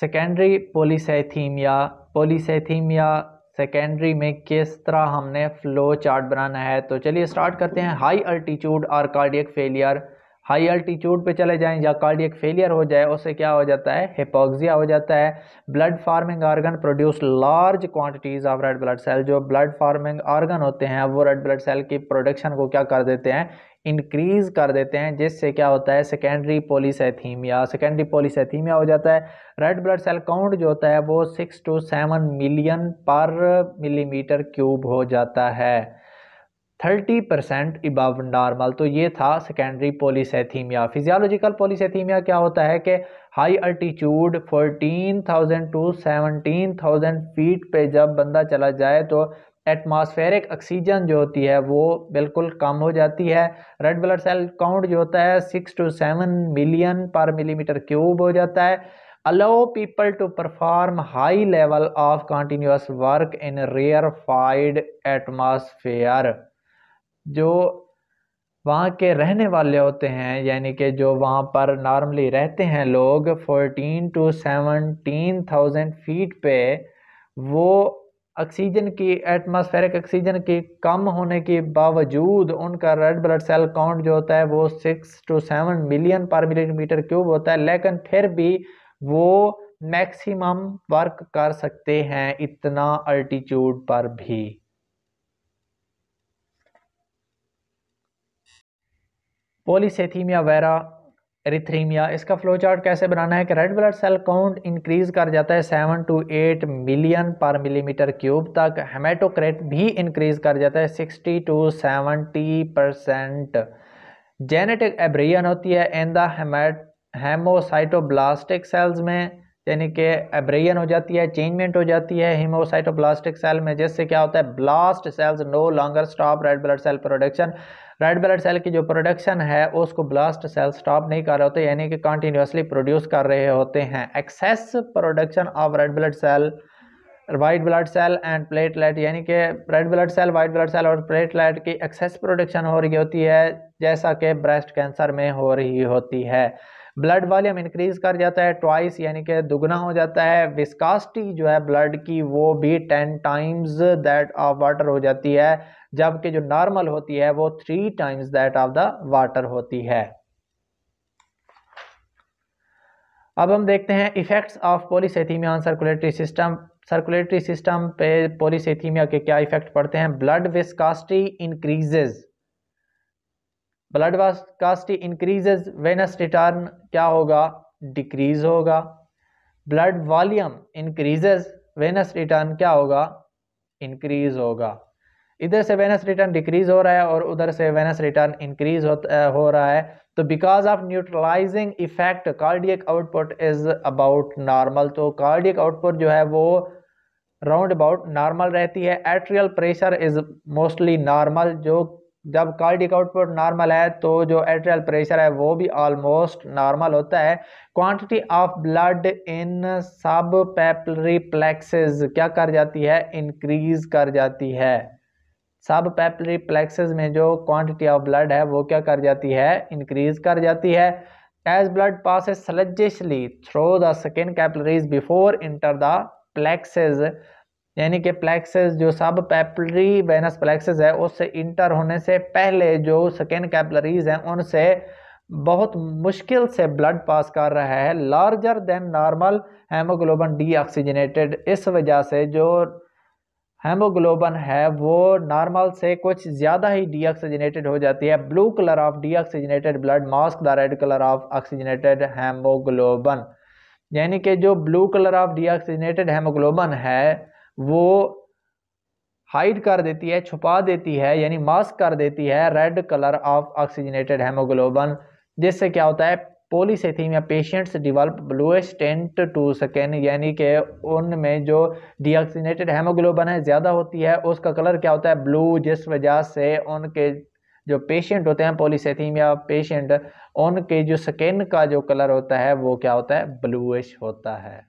Secondary polycythaemia secondary में किस तरह हमने फ्लो चार्ट बनाना है। तो चलिए स्टार्ट करते हैं। हाई अल्टीट्यूड और कार्डियक फेलियर, हाई अल्टीट्यूड पे चले जाएं या कार्डियक फेलियर हो जाए, उससे क्या हो जाता है, हिपोक्सिया हो जाता है। Blood forming organ produce large quantities of red blood cell, जो ब्लड फार्मिंग ऑर्गन होते हैं वो रेड ब्लड सेल की प्रोडक्शन को क्या कर देते हैं, इंक्रीज कर देते हैं, जिससे क्या होता है सेकेंडरी पॉलीसाइथीमिया हो जाता है। रेड ब्लड सेल काउंट जो होता है वो 6 to 7 मिलियन पर मिलीमीटर क्यूब हो जाता है, 30% इबव नॉर्मल। तो ये था सेकेंडरी पॉलीसाइथीमिया। फिजियोलॉजिकल पॉलीसाइथीमिया क्या होता है कि हाई अल्टीट्यूड 14,000 to 17,000 फीट पे जब बंदा चला जाए तो एटमॉस्फेरिक ऑक्सीजन जो होती है वो बिल्कुल कम हो जाती है। रेड ब्लड सेल काउंट जो होता है 6 to 7 मिलियन पर मिलीमीटर क्यूब हो जाता है। Allow people to perform high level of continuous work in rarefied atmosphere. जो वहाँ के रहने वाले होते हैं, यानी कि जो वहाँ पर नॉर्मली रहते हैं लोग 14 to 17,000 फीट पे, वो ऑक्सीजन की एटमॉस्फेरिक ऑक्सीजन की कम होने के बावजूद उनका रेड ब्लड सेल काउंट जो होता है वो 6 to 7 मिलियन पर मिलीमीटर क्यूब होता है, लेकिन फिर भी वो मैक्सिमम वर्क कर सकते हैं इतना अल्टीट्यूड पर भी। पॉलीसेथीमिया वेरा एरिथ्रीमिया, इसका फ्लो चार्ट कैसे बनाना है कि red blood cell count increase कर जाता है 7 to 8 मिलियन पर मिलीमीटर क्यूब तक। हेमेटोक्रेट भी इंक्रीज कर जाता है 60 to 70%। जेनेटिक एब्रियन होती है इन द हेमोसाइटोब्लास्टिक सेल्स में, यानी कि एब्रियन हो जाती है, चेंजमेंट हो जाती है हेमोसाइटोब्लास्टिक सेल में, जिससे क्या होता है blast cells no longer stop red blood cell production. Red blood cell की जो प्रोडक्शन है उसको ब्लास्ट सेल स्टॉप नहीं कर रहे होते, यानी कि कंटिन्यूसली प्रोड्यूस कर रहे होते हैं। Excess production of red blood cell, white blood cell and platelet, यानी कि red blood cell, white blood cell और प्लेटलेट की एक्सेस प्रोडक्शन हो रही होती है, जैसा कि ब्रेस्ट कैंसर में हो रही होती है। ब्लड वॉल्यूम इंक्रीज कर जाता है ट्वाइस, यानी कि दुगना हो जाता है। विस्कोसिटी जो है ब्लड की वो भी 10 टाइम्स दैट ऑफ वाटर हो जाती है, जबकि जो नॉर्मल होती है वो 3 times that of the water होती है। अब हम देखते हैं effects of polycythaemia on circulatory system. Circulatory system पे पॉलीसेथीमिया के क्या इफेक्ट पड़ते हैं। Blood viscosity increases, blood viscosity increases, venous return क्या होगा, डिक्रीज होगा। Blood volume increases, venous return क्या होगा, इंक्रीज होगा। इधर से वेनस रिटर्न डिक्रीज हो रहा है और उधर से वेनस रिटर्न इंक्रीज हो रहा है। तो because of neutralising effect cardiac output is about normal, तो कार्डियक आउटपुट जो है वो राउंड अबाउट नॉर्मल रहती है। Atrial pressure is mostly normal, जो जब कार्डियक आउटपुट नॉर्मल है तो जो एट्रियल प्रेशर है वो भी ऑलमोस्ट नॉर्मल होता है। क्वांटिटी ऑफ ब्लड इन सब पेपिलरी प्लेक्सेस क्या कर जाती है, इंक्रीज कर जाती है। सब पेपिलरी प्लेक्सेस में जो क्वांटिटी ऑफ ब्लड है वो क्या कर जाती है, इंक्रीज कर जाती है। As blood passes sluggishly through the skin capillaries before enter the plexuses, यानी कि प्लेक्सेस जो सब पेपिलरी वेनस प्लेक्सेस है उससे इंटर होने से पहले जो स्किन कैपिलरीज हैं उनसे बहुत मुश्किल से ब्लड पास कर रहा है। Larger than normal haemoglobin deoxygenated, इस वजह से जो हेमोग्लोबिन है वो नॉर्मल से कुछ ज़्यादा ही डीऑक्सीजनेटेड हो जाती है। Blue colour of deoxygenated blood mask the red colour of oxygenated haemoglobin, यानी कि जो blue colour of deoxygenated haemoglobin है वो हाइड कर देती है, छुपा देती है, यानी मास्क कर देती है red colour of oxygenated haemoglobin, जिससे क्या होता है polycythaemia patients develop bluish tint to skin, यानी कि उनमें जो डीऑक्सीजनेटेड हेमोग्लोबिन है ज़्यादा होती है, उसका कलर क्या होता है, ब्लू, जिस वजह से उनके जो पेशेंट होते हैं पॉलीसेथीमिया पेशेंट, उनके जो स्किन का जो कलर होता है वो क्या होता है, ब्लूइश होता है।